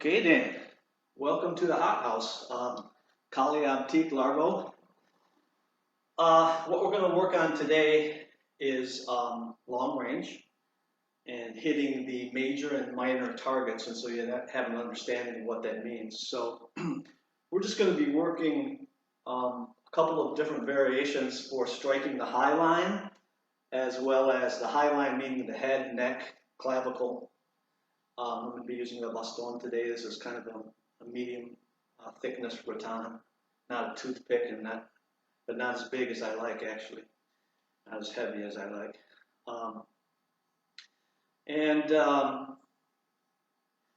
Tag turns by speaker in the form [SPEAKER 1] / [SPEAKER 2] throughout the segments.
[SPEAKER 1] Okay then, welcome to the hot house. Kali Abtik, Largo. What we're going to work on today is long range and hitting the major and minor targets, and so you have an understanding of what that means. So we're just going to be working a couple of different variations for striking the high line, as well as the high line meaning the head, neck, clavicle. I'm going to be using a Baston today. This is kind of a medium thickness baton, not a toothpick, but not as big as I like actually, not as heavy as I like.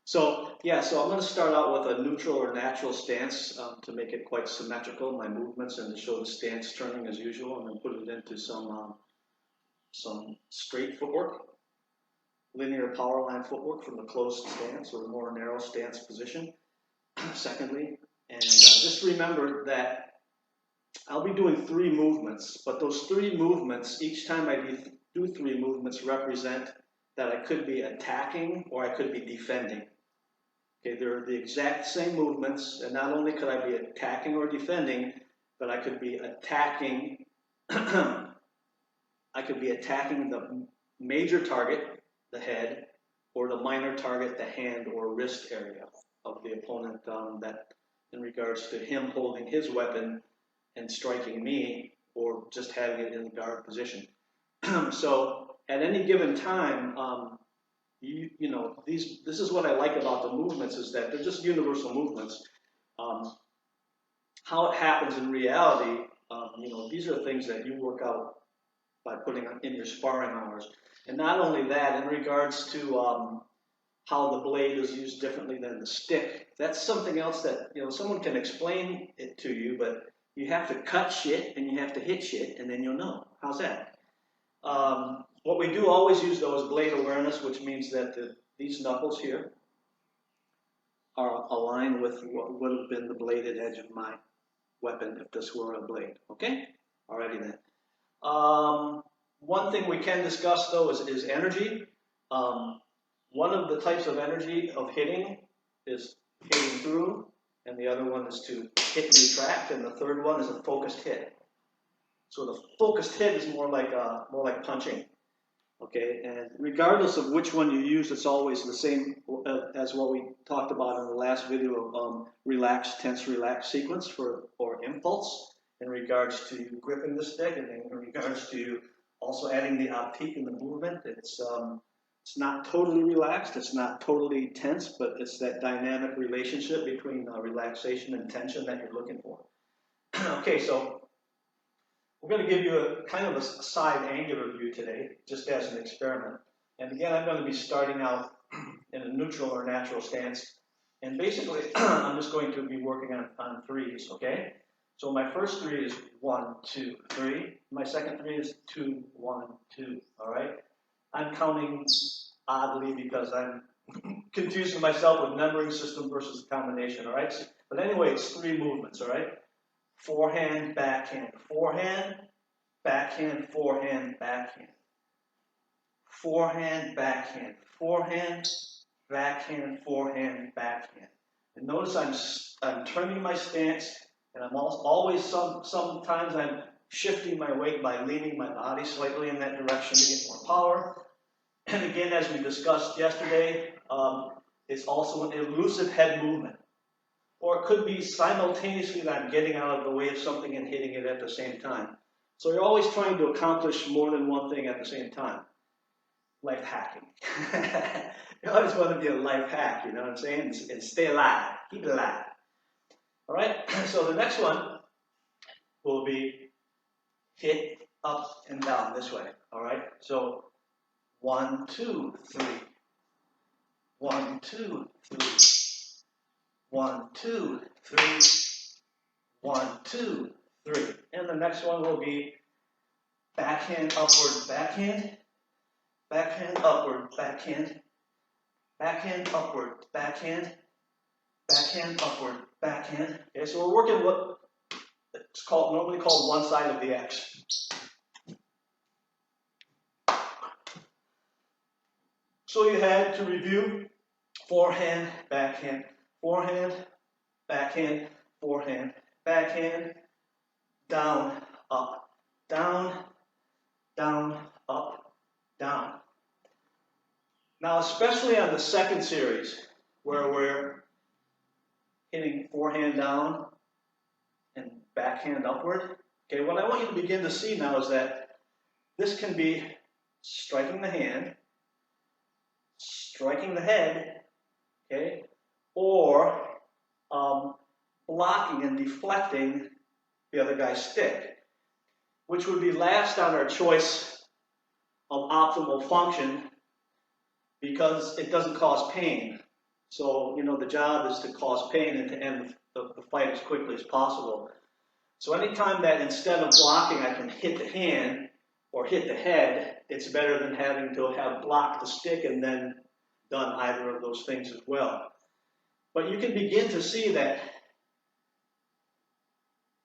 [SPEAKER 1] So I'm going to start out with a neutral or natural stance to make it quite symmetrical, my movements, and to show the stance turning as usual, and then put it into some straight footwork. Linear power line footwork from the closed stance or more narrow stance position. Secondly, and just remember that I'll be doing 3 movements, but those 3 movements, each time I do 3 movements, represent that I could be attacking or I could be defending. Okay, they're the exact same movements, and not only could I be attacking or defending, but I could be attacking. I could be attacking the major target, the head, or the minor target, the hand or wrist area of the opponent, that in regards to him holding his weapon and striking me, or just having it in the guard position. So at any given time, this is what I like about the movements, is that they're just universal movements. How it happens in reality, these are things that you work out by putting in your sparring hours. And not only that, in regards to how the blade is used differently than the stick, that's something else that someone can explain it to you, but you have to cut shit and you have to hit shit, and then you'll know. How's that? What we do always use though is blade awareness, which means that these knuckles here are aligned with what would have been the bladed edge of my weapon if this were a blade. Okay? Alrighty then. One thing we can discuss though is energy. One of the types of energy of hitting is hitting through, and the other one is to hit and retract, and the third one is a focused hit. So the focused hit is more like punching. Okay, and regardless of which one you use, it's always the same as what we talked about in the last video of relax, tense, relax sequence or impulse in regards to you gripping the stick, and in regards to you also adding the Abtik in the movement. It's not totally relaxed, it's not totally tense, but it's that dynamic relationship between relaxation and tension that you're looking for. Okay, so we're going to give you a kind of a side angular view today, just as an experiment. And again, I'm going to be starting out in a neutral or natural stance. And basically, I'm just going to be working on 3s, okay? So my first 3 is 1, 2, 3. My second 3 is 2, 1, 2, all right? I'm counting oddly because I'm confusing myself with numbering system versus combination, all right? But anyway, it's 3 movements, all right? Forehand, backhand, forehand, backhand, forehand, backhand. Forehand, backhand, forehand, backhand, forehand, backhand. And notice I'm turning my stance, and I'm always, sometimes I'm shifting my weight by leaning my body slightly in that direction to get more power. And again, as we discussed yesterday, it's also an elusive head movement. Or it could be simultaneously that I'm getting out of the way of something and hitting it at the same time. So you're always trying to accomplish more than one thing at the same time. Life hacking. You always want to be a life hack, you know what I'm saying? And stay alive. Keep it alive. All right? So the next one will be hit up and down this way. All right? So 1, 2, 3. 1, 2, 3. 1, 2, 3. 1, 2, 3. And the next one will be backhand, upward, backhand. Backhand, upward, backhand. Backhand, upward, backhand. Backhand, upward, backhand. Okay, so we're working what it's normally called one side of the X. So you had to review forehand, backhand, forehand, backhand, forehand, backhand, down, up, down, down, up, down. Now, especially on the second series, where we're hitting forehand down and backhand upward, okay, what I want you to begin to see now is that this can be striking the hand, striking the head, okay, or blocking and deflecting the other guy's stick, which would be last on our choice of optimal function because it doesn't cause pain. So, you know, the job is to cause pain and to end the fight as quickly as possible. So anytime that instead of blocking I can hit the hand or hit the head, it's better than having to have blocked the stick and then done either of those things as well. But you can begin to see that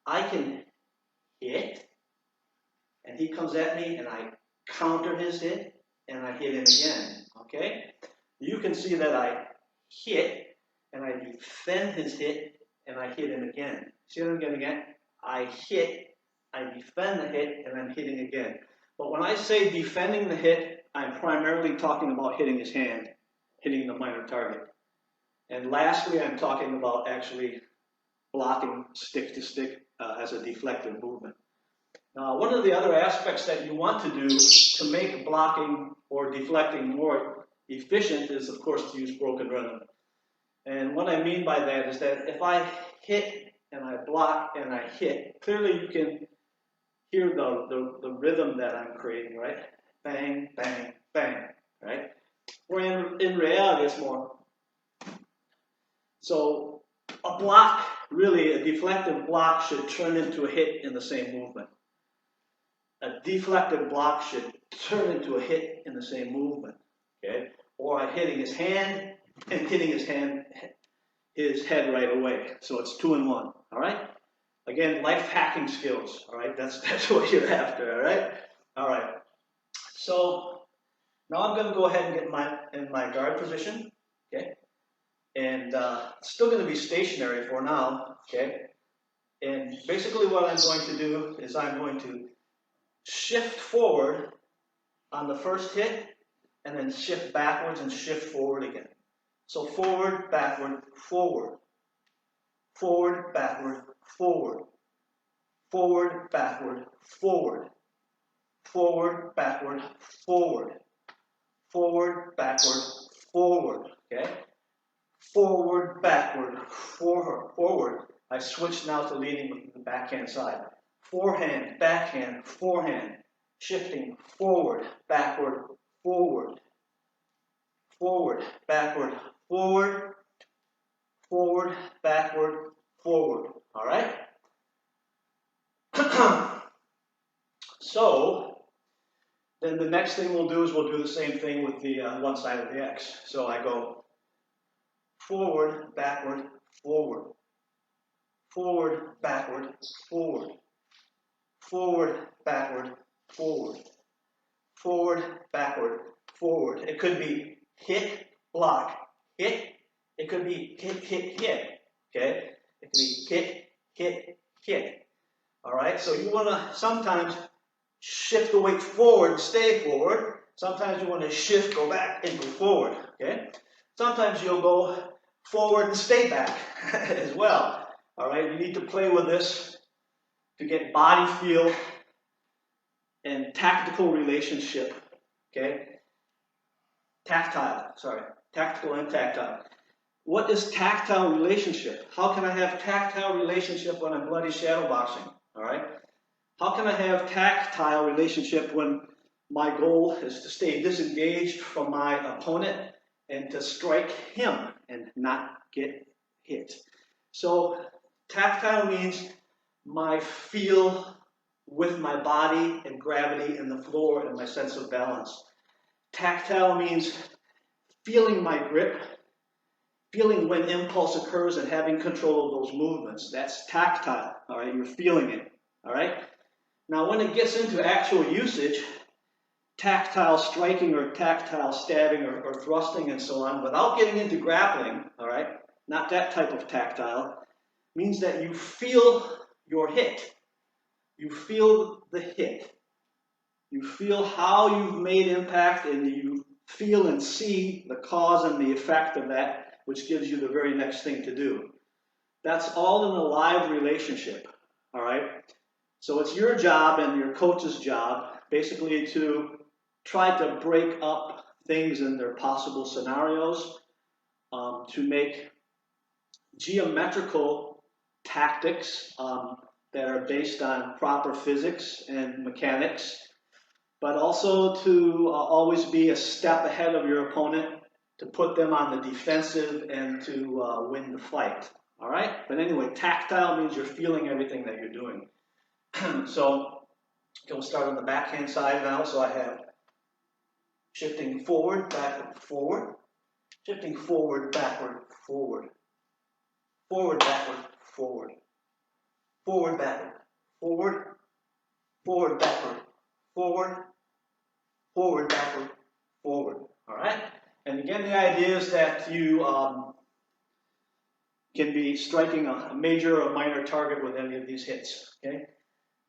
[SPEAKER 1] I can hit, and he comes at me, and I counter his hit, and I hit him again, okay? You can see that I hit, and I defend his hit, and I hit him again. See what I'm getting at? I hit, I defend the hit, and I'm hitting again. But when I say defending the hit, I'm primarily talking about hitting his hand, hitting the minor target. And lastly, I'm talking about actually blocking stick to stick as a deflective movement. Now, one of the other aspects that you want to do to make blocking or deflecting more efficient is, of course, to use broken rhythm. And what I mean by that is that if I hit and I block and I hit, clearly you can hear the rhythm that I'm creating, right? Bang, bang, bang, right? Where in reality it's more. So a block, really a deflective block should turn into a hit in the same movement. A deflective block should turn into a hit in the same movement, okay? Or I'm hitting his hand and hitting his head right away. So it's 2 in 1, all right? Again, life hacking skills, all right? That's what you're after, all right? All right. So now I'm going to go ahead and get in my guard position, okay? And it's still going to be stationary for now, okay? And basically what I'm going to do is I'm going to shift forward on the first hit and then shift backwards and shift forward again. So forward, backward, forward. Forward, backward, forward. Forward, backward, forward. Forward, backward, forward. Forward, backward, forward, okay? Forward, backward, forward. I switch now to leading with the backhand side. Forehand, backhand, forehand. Shifting forward, backward, forward. Forward, backward, forward. Forward, backward, forward. All right? So, then the next thing we'll do is we'll do the same thing with the one side of the X. So I go forward, backward, forward. Forward, backward, forward. Forward, backward, forward. Forward, backward, forward. It could be hit, block, hit. It could be hit, hit, hit. Okay? It could be hit, hit, hit. All right? So you want to sometimes shift the weight forward, stay forward. Sometimes you want to shift, go back, and go forward. Okay? Sometimes you'll go forward and stay back as well. All right? You need to play with this to get body feel and tactical relationship. Okay? Tactical and tactile. What is tactile relationship? How can I have tactile relationship when I'm bloody shadowboxing? All right? How can I have tactile relationship when my goal is to stay disengaged from my opponent and to strike him and not get hit? So tactile means my feel with my body and gravity and the floor and my sense of balance. Tactile means feeling my grip, feeling when impulse occurs and having control of those movements. That's tactile, all right? You're feeling it, all right? Now, when it gets into actual usage, tactile striking or tactile stabbing or thrusting and so on without getting into grappling, all right, not that type of tactile, means that you feel your hit. You feel the hit. You feel how you've made impact, and you feel and see the cause and the effect of that, which gives you the very next thing to do. That's all in a live relationship, all right? So it's your job and your coach's job basically to try to break up things in their possible scenarios, to make geometrical tactics that are based on proper physics and mechanics, but also to always be a step ahead of your opponent, to put them on the defensive and to win the fight. All right? But anyway, tactile means you're feeling everything that you're doing. So we'll start on the backhand side now. So I have shifting forward, backward, forward. Shifting forward, backward, forward. Forward, backward, forward. Forward, backward, forward. Forward, backward, forward. Forward, backward, forward. All right? And again, the idea is that you can be striking a major or minor target with any of these hits. Okay?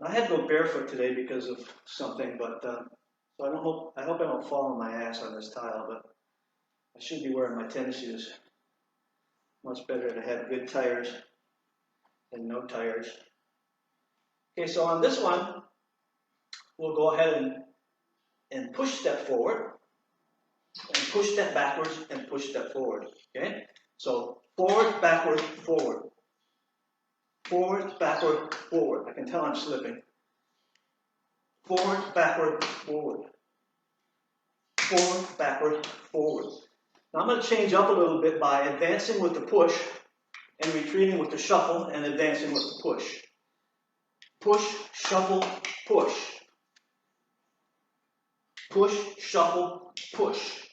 [SPEAKER 1] I had to go barefoot today because of something, but so I hope I don't fall on my ass on this tile, but I should be wearing my tennis shoes. Much better to have good tires than no tires. Okay, so on this one, we'll go ahead and push step forward, and push step backwards, and push step forward. Okay? So forward, backward, forward. Forward, backward, forward. I can tell I'm slipping. Forward, backward, forward. Forward, backward, forward. Now I'm going to change up a little bit by advancing with the push and retreating with the shuffle and advancing with the push. Push, shuffle, push. Push, shuffle, push.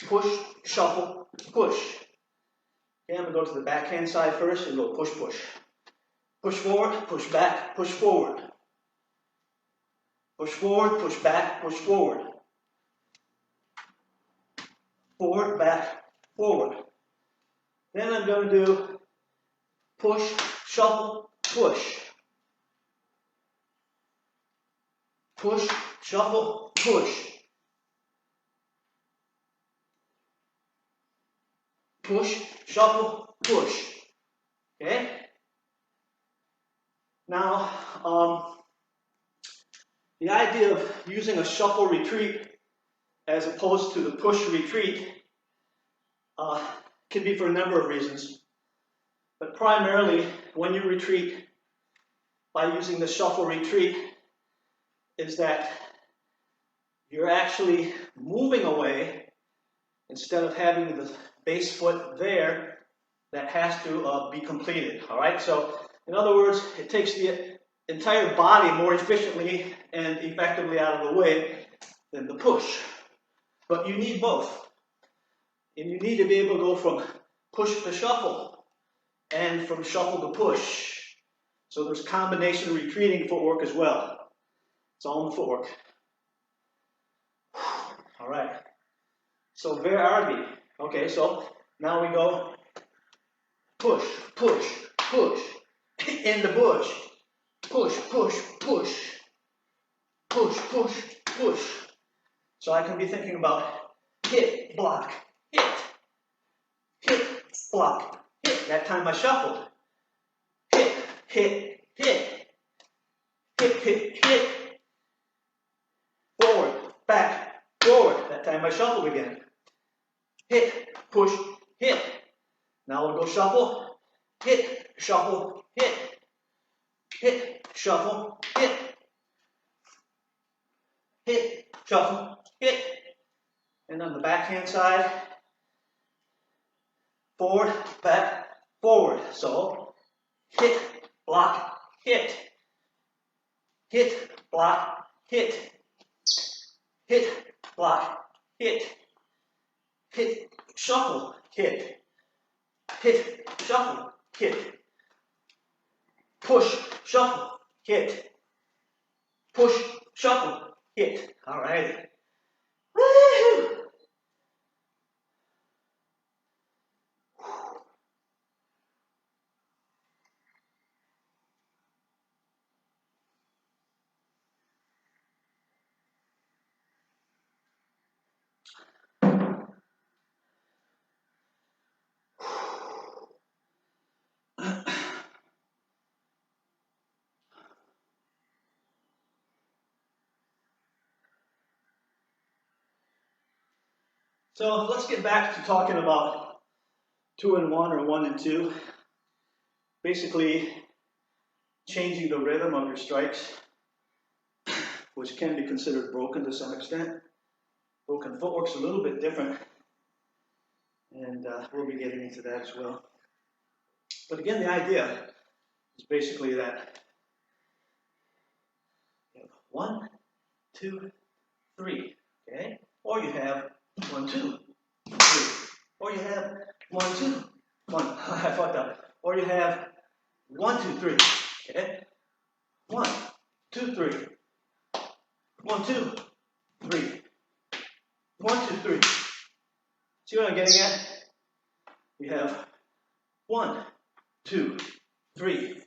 [SPEAKER 1] Push, shuffle, push. Okay, I'm going to go to the backhand side first and go push, push. Push forward, push back, push forward. Push forward, push back, push forward. Forward, back, forward. Then I'm going to do push, shuffle, push. Push, shuffle, push. Push, shuffle, push. Okay? Now, the idea of using a shuffle retreat as opposed to the push retreat can be for a number of reasons. But primarily, when you retreat by using the shuffle retreat, is that you're actually moving away instead of having the base foot there that has to be completed. All right? So, in other words, it takes the entire body more efficiently and effectively out of the way than the push. But you need both. And you need to be able to go from push to shuffle and from shuffle to push. So there's combination retreating footwork as well. It's all in the footwork. All right. So where are we? Okay, so now we go push, push, push. In the bush. Push, push, push. Push, push, push. So I can be thinking about hit, block, hit. Hit, block, hit. That time I shuffled. Hit, hit, hit. Hit, hit, hit. Forward, back, forward. That time I shuffled again. Hit, push, hit. Now we'll go shuffle. Hit, shuffle, hit. Hit, shuffle, hit. Hit, shuffle, hit. And on the backhand side, forward, back, forward. So, hit, block, hit. Hit, block, hit. Hit, block, hit. Hit, shuffle, hit. Hit, shuffle, hit. Push, shuffle, hit. Push, shuffle, hit. All right. Woo-hoo. So let's get back to talking about 2 and 1 or 1 and 2. Basically, changing the rhythm of your strikes, which can be considered broken to some extent. Broken footwork's a little bit different, and we'll be getting into that as well. But again, the idea is basically that you have 1, 2, 3, okay? Or you have 1, 2, 3. Or you have 1, 2, 1. I fucked up. Or you have 1, 2, 3, okay? 1, 2, 3. 1, 2, 3. 1, 2, 3. See what I'm getting at? We have 1, 2, 3.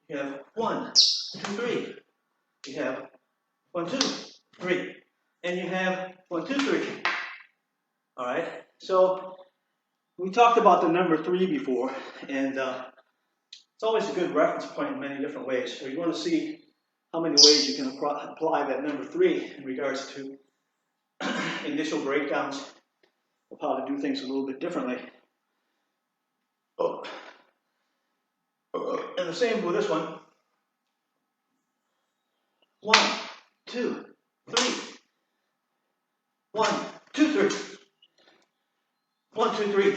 [SPEAKER 1] You have 1, 2, 3. You have 1, 2, 3. And you have 1, 2, 3. All right. So we talked about the number 3 before, and it's always a good reference point in many different ways. So you want to see how many ways you can apply that number 3 in regards to initial breakdowns of how to do things a little bit differently. Oh. And the same with this one. 1, 2, 3. 1, 2, 3. 1, 2, 3.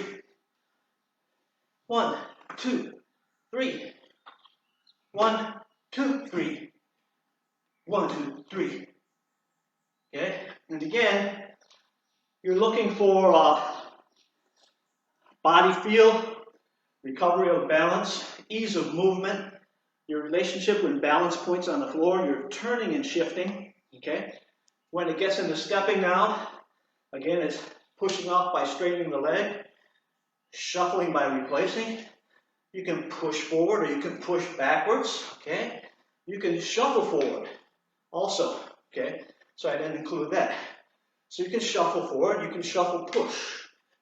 [SPEAKER 1] 1, 2, 3. 1, 2, 3. 1, 2, 3. Okay? And again, you're looking for body feel, recovery of balance, ease of movement, your relationship with balance points on the floor, you're turning and shifting. Okay? When it gets into stepping now, again, it's pushing off by straightening the leg, shuffling by replacing. You can push forward or you can push backwards. Okay? You can shuffle forward also. Okay? So I didn't include that. So you can shuffle forward, you can shuffle push,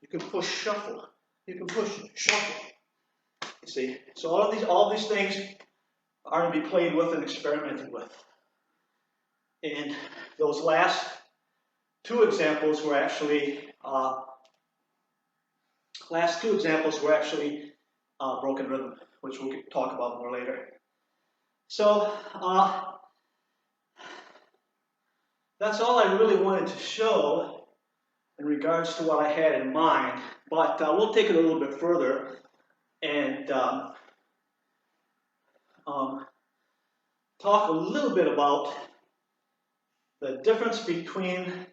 [SPEAKER 1] you can push shuffle, you can push shuffle. You see? So all these things are to be played with and experimented with. And those last 2 examples were actually broken rhythm, which we'll talk about more later. So that's all I really wanted to show in regards to what I had in mind, but we'll take it a little bit further and talk a little bit about the difference between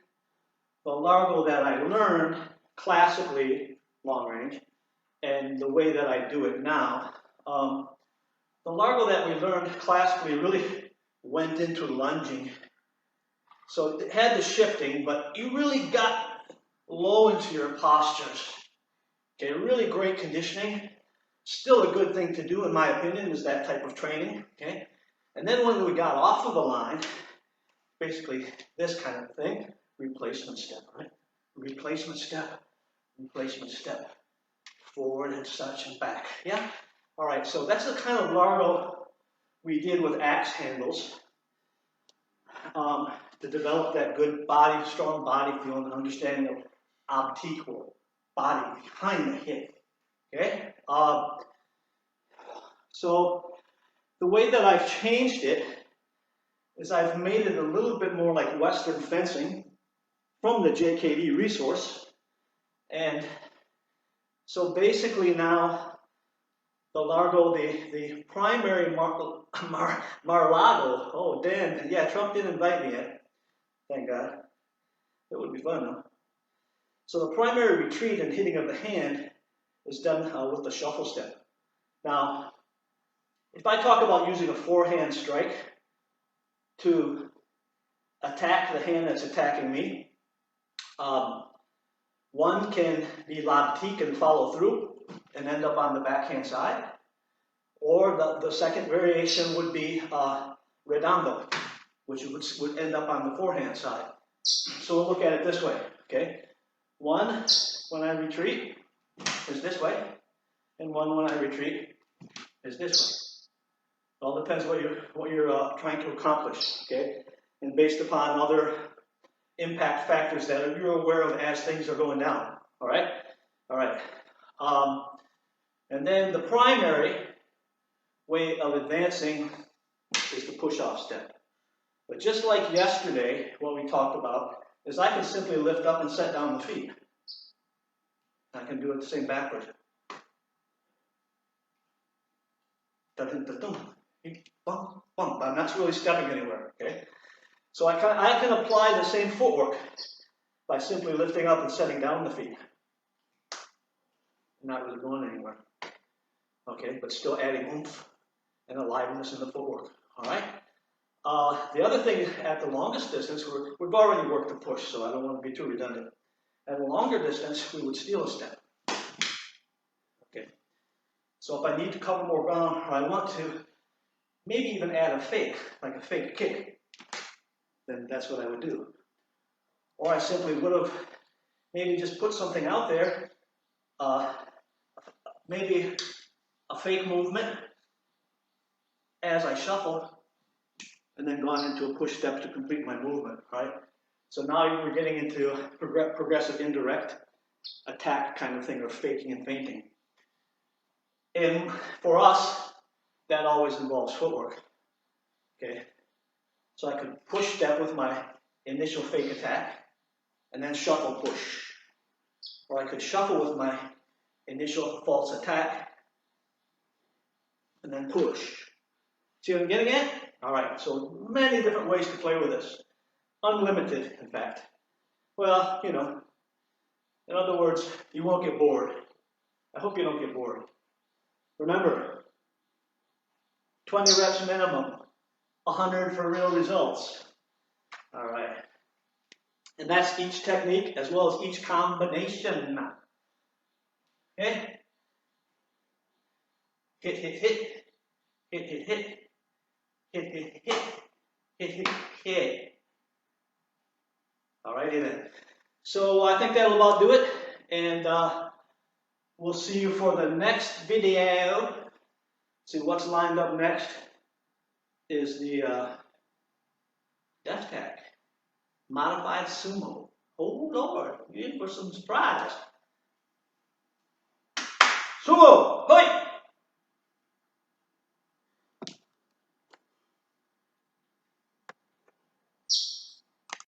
[SPEAKER 1] the Largo that I learned classically long range and the way that I do it now. The Largo that we learned classically really went into lunging. So it had the shifting, but you really got low into your postures. Okay, really great conditioning. Still a good thing to do, in my opinion, is that type of training. Okay, and then when we got off of the line, basically this kind of thing, replacement step, right? Replacement step, forward and such and back. Yeah? All right, so that's the kind of Largo we did with axe handles to develop that good body, strong body feel and understanding of Abtik, or body behind the hip. Okay? So the way that I've changed it is I've made it a little bit more like Western fencing from the JKD resource. And so basically now the Largo, the primary Mar-Lago, oh Dan, yeah, Trump didn't invite me yet, thank God. It would be fun though. So the primary retreat and hitting of the hand is done with the shuffle step. Now, if I talk about using a forehand strike to attack the hand that's attacking me. One can be Abtik and follow through and end up on the backhand side. Or the second variation would be redondo, which would end up on the forehand side. So we'll look at it this way, okay? One, when I retreat, is this way, and one when I retreat is this way. It all depends what you're trying to accomplish, okay? And based upon other impact factors that you're aware of as things are going down, all right? All right. And then the primary way of advancing is the push-off step. But just like yesterday, what we talked about, is I can simply lift up and set down the feet. I can do it the same backwards. I'm not really stepping anywhere, okay? So I can apply the same footwork by simply lifting up and setting down the feet. Not really going anywhere, okay? But still adding oomph and aliveness in the footwork, all right? The other thing at the longest distance, we've already worked the push, so I don't want to be too redundant. At a longer distance, we would steal a step. Okay. So if I need to cover more ground, or I want to maybe even add a fake, like a fake kick, then that's what I would do. Or I simply would have maybe just put something out there, maybe a fake movement as I shuffle, and then gone into a push step to complete my movement, right? So now we're getting into progressive indirect attack kind of thing, or faking and feinting. And for us, that always involves footwork, okay? So I could push step with my initial fake attack, and then shuffle push. Or I could shuffle with my initial false attack, and then push. See what I'm getting at? All right, so many different ways to play with this. Unlimited, in fact. Well, you know, in other words, you won't get bored. I hope you don't get bored. Remember, 20 reps minimum, 100 for real results. All right. And that's each technique as well as each combination. Okay? Hit, hit, hit. Hit, hit, hit. Hit, hit, hit. Hit, hit, hit. Alrighty then. So I think that'll about do it. And we'll see you for the next video. See what's lined up next is the Death Tack. Modified sumo. Oh Lord, you're in for some surprise. Sumo! Hoi!